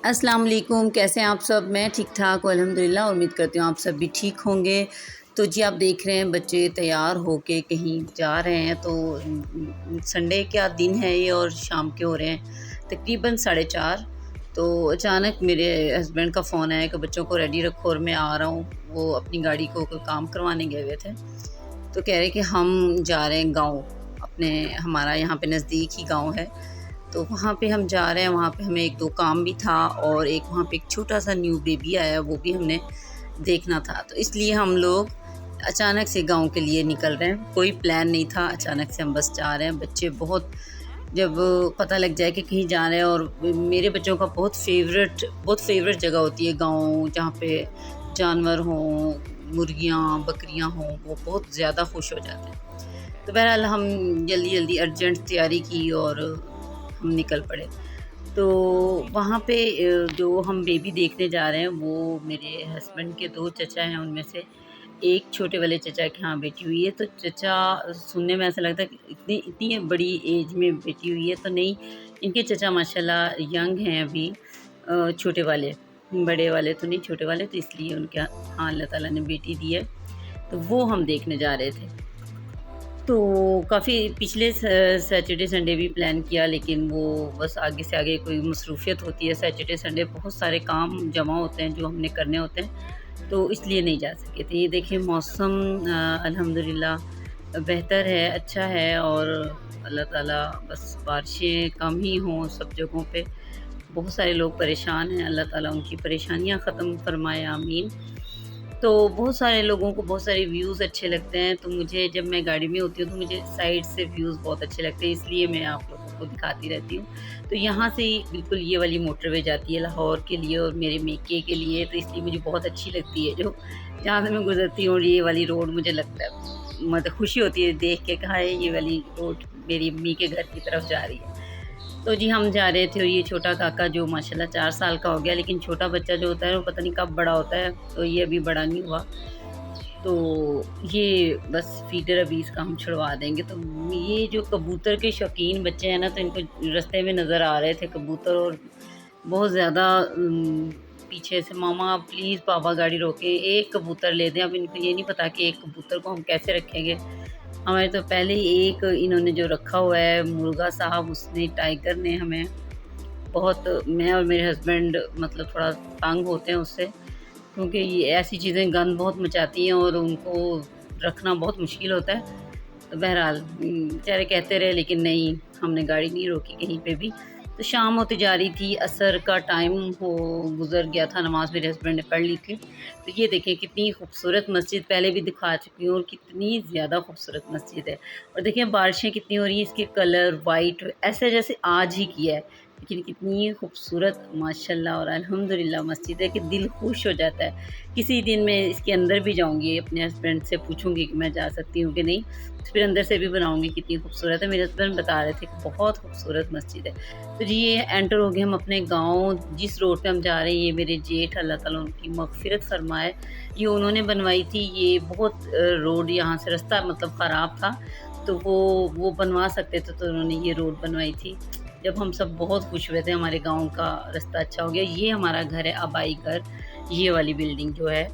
अस्सलाम वालेकुम, कैसे हैं आप सब? मैं ठीक-ठाक हूँ अल्हम्दुलिल्लाह। उम्मीद करती हूँ आप सब भी ठीक होंगे। तो जी आप देख रहे हैं बच्चे तैयार होके कहीं जा रहे हैं, तो संडे का दिन है ये और शाम के हो रहे हैं तकरीबन 4:30। तो अचानक मेरे हस्बैंड का फ़ोन आया कि बच्चों को रेडी रखो और मैं आ रहा हूँ। वो अपनी गाड़ी को कोई काम करवाने गए हुए थे, तो कह रहे कि हम जा रहे हैं गाँव, अपने हमारा यहाँ पे नज़दीक ही गाँव है, तो वहाँ पे हम जा रहे हैं। वहाँ पे हमें 1-2 काम भी था और एक वहाँ पे एक छोटा-सा न्यू बेबी आया, वो भी हमने देखना था। तो इसलिए हम लोग अचानक से गाँव के लिए निकल रहे हैं। कोई प्लान नहीं था, अचानक से हम बस जा रहे हैं। बच्चे बहुत, जब पता लग जाए कि कहीं जा रहे हैं, और मेरे बच्चों का बहुत फ़ेवरेट जगह होती है गाँव, जहाँ पे जानवर हों, मुर्गियाँ, बकरियाँ हों, वो बहुत ज़्यादा खुश हो जाते हैं। तो बहरहाल हम जल्दी-जल्दी अर्जेंट तैयारी की और हम निकल पड़े। तो वहाँ पे जो हम बेबी देखने जा रहे हैं, वो मेरे हस्बैंड के 2 चचा हैं, उनमें से एक छोटे वाले चचा के यहाँ बेटी हुई है। तो चचा, सुनने में ऐसा लगता है कि इतनी इतनी बड़ी एज में बेटी हुई है, तो नहीं, इनके चचा माशाल्लाह यंग हैं अभी, छोटे वाले, बड़े वाले तो नहीं, छोटे वाले, तो इसलिए उनके यहाँ अल्लाह ताला ने बेटी दी है। तो वो हम देखने जा रहे थे। तो काफ़ी पिछले सैटरडे संडे भी प्लान किया, लेकिन वो बस आगे से आगे कोई मसरूफ़ियत होती है। सैटरडे संडे बहुत सारे काम जमा होते हैं जो हमने करने होते हैं, तो इसलिए नहीं जा सके थे। ये देखिए मौसम अल्हम्दुलिल्लाह बेहतर है, अच्छा है, और अल्लाह ताला बस बारिशें कम ही हों सब जगहों पे। बहुत सारे लोग परेशान हैं, अल्लाह ताला उनकी परेशानियाँ ख़त्म फ़रमाए, आमीन। तो बहुत सारे लोगों को बहुत सारे व्यूज़ अच्छे लगते हैं, तो मुझे, जब मैं गाड़ी में होती हूँ तो मुझे साइड से व्यूज़ बहुत अच्छे लगते हैं, इसलिए मैं आप लोगों को दिखाती रहती हूँ। तो यहाँ से ही बिल्कुल ये वाली मोटरवे जाती है लाहौर के लिए और मेरे मेके के लिए, तो इसलिए मुझे बहुत अच्छी लगती है, जो जहाँ से मैं गुज़रती हूँ, और ये वाली रोड मुझे लगता है, मतलब खुशी होती है देख के, कहाँ है ये वाली रोड मेरी अम्मी के घर की तरफ जा रही है। तो जी हम जा रहे थे, और ये छोटा काका जो माशाल्लाह 4 साल का हो गया, लेकिन छोटा बच्चा जो होता है वो पता नहीं कब बड़ा होता है, तो ये अभी बड़ा नहीं हुआ। तो ये बस फ़ीडर अभी इसका हम छुड़वा देंगे। तो ये जो कबूतर के शौकीन बच्चे हैं ना, तो इनको रास्ते में नज़र आ रहे थे कबूतर, और बहुत ज़्यादा पीछे से, मामा प्लीज़ पापा गाड़ी रोके, एक कबूतर ले दें। अब इनको ये नहीं पता कि एक कबूतर को हम कैसे रखेंगे। हमारे तो पहले ही एक इन्होंने जो रखा हुआ है मुर्गा साहब, उसने, टाइगर ने हमें बहुत, मैं और मेरे हस्बैंड मतलब थोड़ा तंग होते हैं उससे, क्योंकि ये ऐसी चीज़ें गंद बहुत मचाती हैं और उनको रखना बहुत मुश्किल होता है। तो बहरहाल बेचारे कहते रहे, लेकिन नहीं, हमने गाड़ी नहीं रोकी कहीं पे भी। तो शाम होती जा रही थी, असर का टाइम हो गुज़र गया था, नमाज़ मेरे हस्बैंड ने पढ़ ली थी। तो ये देखिए कितनी खूबसूरत मस्जिद, पहले भी दिखा चुकी हूँ, और कितनी ज़्यादा खूबसूरत मस्जिद है। और देखिए बारिशें कितनी हो रही हैं, इसके कलर वाइट ऐसे जैसे आज ही किया है, लेकिन कितनी खूबसूरत माशाल्लाह और अल्हम्दुलिल्लाह मस्जिद है कि दिल खुश हो जाता है। किसी दिन मैं इसके अंदर भी जाऊँगी, अपने हस्बैंड से पूछूँगी कि मैं जा सकती हूँ कि नहीं, तो फिर अंदर से भी बनाऊँगी, कितनी खूबसूरत है। मेरे हस्बैंड बता रहे थे कि बहुत खूबसूरत मस्जिद है। तो जी ये एंटर हो गए हम अपने गाँव, जिस रोड पे हम जा रहे हैं, ये मेरे जेठ, अल्लाह ताला उनकी मग़फ़िरत फ़रमाए, ये उन्होंने बनवाई थी। ये बहुत रोड यहाँ से, रास्ता मतलब ख़राब था, तो वो बनवा सकते थे, तो उन्होंने ये रोड बनवाई थी। जब हम सब बहुत खुश हुए थे, हमारे गाँव का रास्ता अच्छा हो गया। ये हमारा घर है, आबाई घर, ये वाली बिल्डिंग जो है,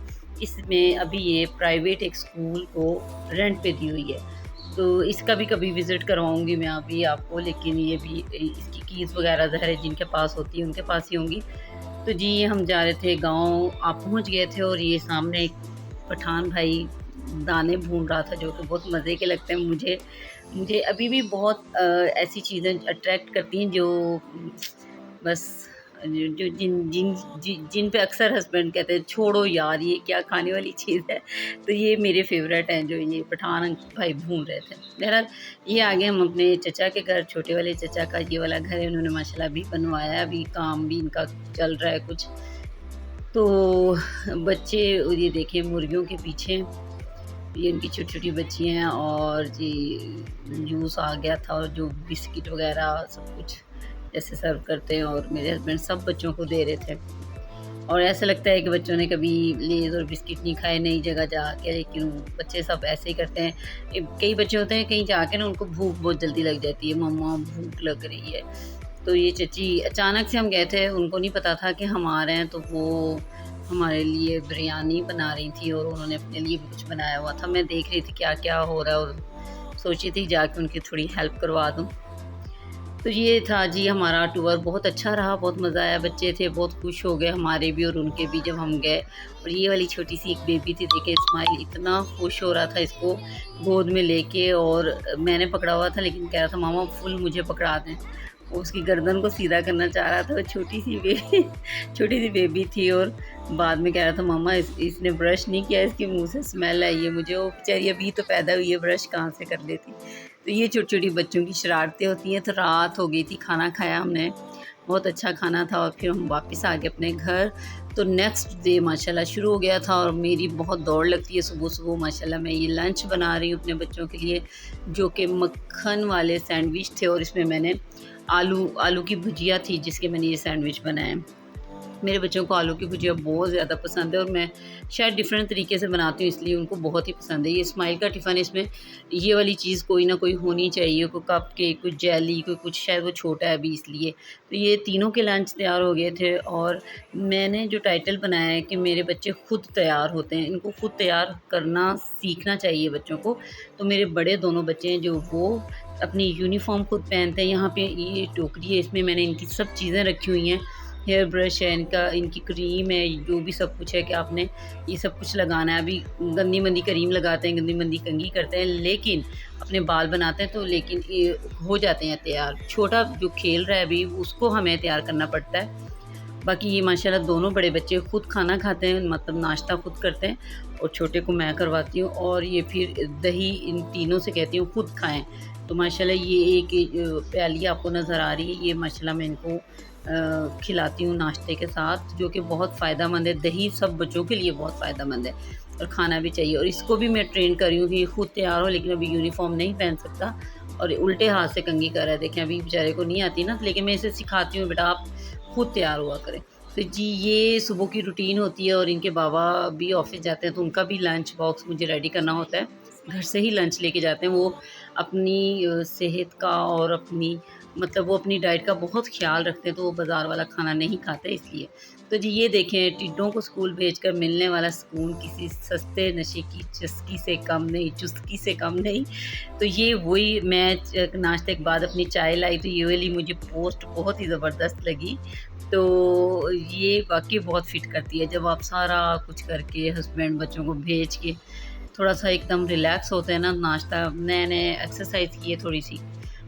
इसमें अभी ये प्राइवेट एक स्कूल को रेंट पे दी हुई है। तो इसका भी कभी विज़िट करवाऊँगी मैं अभी आपको, लेकिन ये भी इसकी कीज़ वग़ैरह ज़ाहिर है जिनके पास होती है उनके पास ही होंगी। तो जी हम जा रहे थे गाँव, आप पहुँच गए थे, और ये सामने एक पठान भाई दाने भून रहा था, जो कि बहुत मज़े के लगते हैं मुझे। मुझे अभी भी बहुत ऐसी चीज़ें अट्रैक्ट करती हैं जो बस, जो जो जिन पे अक्सर हस्बैंड कहते हैं छोड़ो यार ये क्या खाने वाली चीज़ है। तो ये मेरे फ़ेवरेट हैं, जो ये पठान भाई भून रहे थे। बहरहाल ये आ गए हम अपने चचा के घर, छोटे वाले चचा का ये वाला घर है, उन्होंने माशाल्लाह अभी बनवाया है, अभी काम भी इनका चल रहा है कुछ। तो बच्चे, और ये देखिए मुर्गियों के पीछे ये इनकी छोटी-छोटी बच्ची हैं, और जी जूस आ गया था, और जो बिस्किट वग़ैरह सब कुछ जैसे सर्व करते हैं, और मेरे हस्बैंड सब बच्चों को दे रहे थे। और ऐसा लगता है कि बच्चों ने कभी लेज़ और बिस्किट नहीं खाए नई जगह जाके, लेकिन बच्चे सब ऐसे ही करते हैं। कई बच्चे होते हैं कहीं जाके ना, उनको भूख बहुत जल्दी लग जाती है, मम्मा भूख लग रही है। तो ये चची अचानक से हम गए थे, उनको नहीं पता था कि हम आ रहे हैं, तो वो हमारे लिए बिरयानी बना रही थी और उन्होंने अपने लिए भी कुछ बनाया हुआ था। मैं देख रही थी क्या-क्या हो रहा है और सोची थी जाके उनकी थोड़ी हेल्प करवा दूँ। तो ये था जी हमारा टूर, बहुत अच्छा रहा, बहुत मज़ा आया, बच्चे थे बहुत खुश हो गए, हमारे भी और उनके भी जब हम गए। और ये वाली छोटी-सी एक बेबी थी, देखिए इस्माइल इतना खुश हो रहा था इसको गोद में लेके, और मैंने पकड़ा हुआ था लेकिन कह रहा था मामा फुल मुझे पकड़ा दें। वो उसकी गर्दन को सीधा करना चाह रहा था, वो छोटी-सी बेबी छोटी-सी बेबी थी, और बाद में कह रहा था मामा इसने ब्रश नहीं किया, इसके मुँह से स्मेल आई है मुझे, वो बेचारी अभी तो पैदा हुई है, ब्रश कहाँ से कर लेती। तो ये छोटी-छोटी बच्चों की शरारतें होती हैं। तो रात हो गई थी, खाना खाया हमने, बहुत अच्छा खाना था, और फिर हम वापस आ गए अपने घर। तो नेक्स्ट डे माशाल्लाह शुरू हो गया था, और मेरी बहुत दौड़ लगती है सुबह-सुबह माशाल्लाह। मैं ये लंच बना रही हूँ अपने बच्चों के लिए, जो कि मक्खन वाले सैंडविच थे, और इसमें मैंने आलू की भुजिया थी जिसके मैंने ये सैंडविच बनाए। मेरे बच्चों को आलू की भुजिया बहुत ज़्यादा पसंद है, और मैं शायद डिफरेंट तरीके से बनाती हूँ इसलिए उनको बहुत ही पसंद है। ये इस्माइल का टिफ़िन, इसमें ये वाली चीज़ कोई ना कोई होनी चाहिए, कोई कप केक, कुछ जेली, कोई कुछ, शायद वो छोटा है अभी इसलिए। तो ये तीनों के लंच तैयार हो गए थे, और मैंने जो टाइटल बनाया है कि मेरे बच्चे खुद तैयार होते हैं, इनको खुद तैयार करना सीखना चाहिए बच्चों को। तो मेरे बड़े दोनों बच्चे हैं जो वो अपनी यूनिफ़ॉर्म खुद पहनते हैं। यहाँ पे ये टोकरी है, इसमें मैंने इनकी सब चीज़ें रखी हुई हैं। हेयर ब्रश है इनका, इनकी क्रीम है, जो भी सब कुछ है कि आपने ये सब कुछ लगाना है। अभी गंदी-मंदी क्रीम लगाते हैं, गंदी-मंदी कंघी करते हैं, लेकिन अपने बाल बनाते हैं तो लेकिन ये हो जाते हैं तैयार। छोटा जो खेल रहा है अभी, उसको हमें तैयार करना पड़ता है। बाकी ये माशाल्लाह दोनों बड़े बच्चे खुद खाना खाते हैं, मतलब नाश्ता खुद करते हैं, और छोटे को मैं करवाती हूँ, और ये फिर दही इन तीनों से कहती हूँ खुद खाएँ। तो माशाल्लाह ये एक प्याली आपको नज़र आ रही है, ये माशाल्लाह मैं इनको खिलाती हूँ नाश्ते के साथ, जो कि बहुत फ़ायदेमंद है। दही सब बच्चों के लिए बहुत फ़ायदेमंद है, और खाना भी चाहिए। और इसको भी मैं ट्रेन कर रही हूँ कि ये खुद तैयार हो, लेकिन अभी यूनिफ़ॉर्म नहीं पहन सकता, और उल्टे हाथ से कंघी कर रहा है। देखें अभी बेचारे को नहीं आती ना, लेकिन मैं इसे सिखाती हूँ बेटा आप खुद तैयार हुआ करें। तो जी ये सुबह की रूटीन होती है, और इनके बाबा भी ऑफ़िस जाते हैं तो उनका भी लंच बॉक्स मुझे रेडी करना होता है। घर से ही लंच लेके जाते हैं वो, अपनी सेहत का और अपनी, मतलब वो अपनी डाइट का बहुत ख़्याल रखते हैं, तो वो बाज़ार वाला खाना नहीं खाते इसलिए। तो जी ये देखें, टिड्डों को स्कूल भेजकर मिलने वाला सुकून किसी सस्ते नशे की चुस्की से कम नहीं, चुस्की से कम नहीं। तो ये वही, मैं नाश्ते के बाद अपनी चाय लाई, तो ये वाली मुझे पोस्ट बहुत ही ज़बरदस्त लगी। तो ये वाक़ई बहुत फ़िट करती है, जब आप सारा कुछ करके हस्बैंड बच्चों को भेज के थोड़ा-सा एकदम रिलैक्स होते हैं ना, नाश्ता नए-नए एक्सरसाइज़ किए, थोड़ी-सी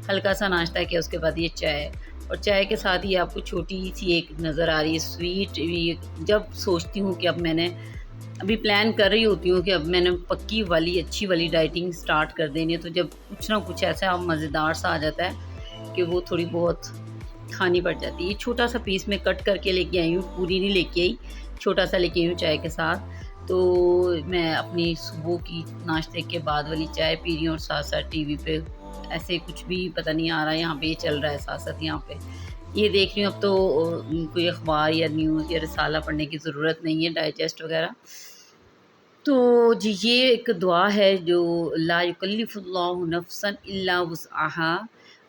हल्का-सा नाश्ता किया, उसके बाद ये चाय, और चाय के साथ ही आपको छोटी-सी एक नज़र आ रही है स्वीट। ये जब सोचती हूँ कि अब मैंने अभी प्लान कर रही होती हूँ कि अब मैंने पक्की वाली अच्छी वाली डाइटिंग स्टार्ट कर देनी है, तो जब कुछ ना कुछ ऐसा मज़ेदार सा आ जाता है कि वो थोड़ी बहुत खानी पड़ जाती है। ये छोटा-सा पीस मैं कट करके लेके आई हूँ, पूरी नहीं लेके आई, छोटा-सा लेके आई हूँ चाय के साथ। तो मैं अपनी सुबह की नाश्ते के बाद वाली चाय पी रही हूँ, और साथ-साथ टीवी पे ऐसे कुछ भी पता नहीं आ रहा है, यहाँ पे ये चल रहा है साथ-साथ यहाँ पे। ये देख रही हूँ, अब तो कोई अखबार या न्यूज़ या रिसाला पढ़ने की ज़रूरत नहीं है, डाइजेस्ट वगैरह। तो जी ये एक दुआ है जो ला युकल्लिफुल्लाहु नफ्सन इल्ला वुस्अहा,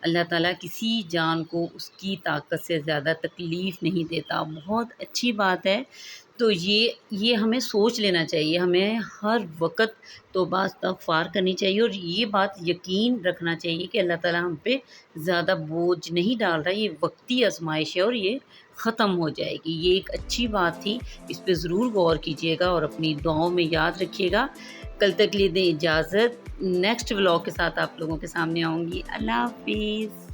अल्लाह ताला किसी जान को उसकी ताकत से ज़्यादा तकलीफ़ नहीं देता। बहुत अच्छी बात है। तो ये हमें सोच लेना चाहिए, हमें हर वक़्त तौबा इस्तग़फ़ार करनी चाहिए, और ये बात यकीन रखना चाहिए कि अल्लाह ताला हम पे ज़्यादा बोझ नहीं डाल रहा है, ये वक़्ती आज़माइश है और ये ख़त्म हो जाएगी। ये एक अच्छी बात थी, इस पे ज़रूर गौर कीजिएगा और अपनी दुआओं में याद रखिएगा। कल तक के लिए दें इजाज़त, नेक्स्ट व्लॉग के साथ आप लोगों के सामने आऊँगी। अल्लाह हाफ़िज़।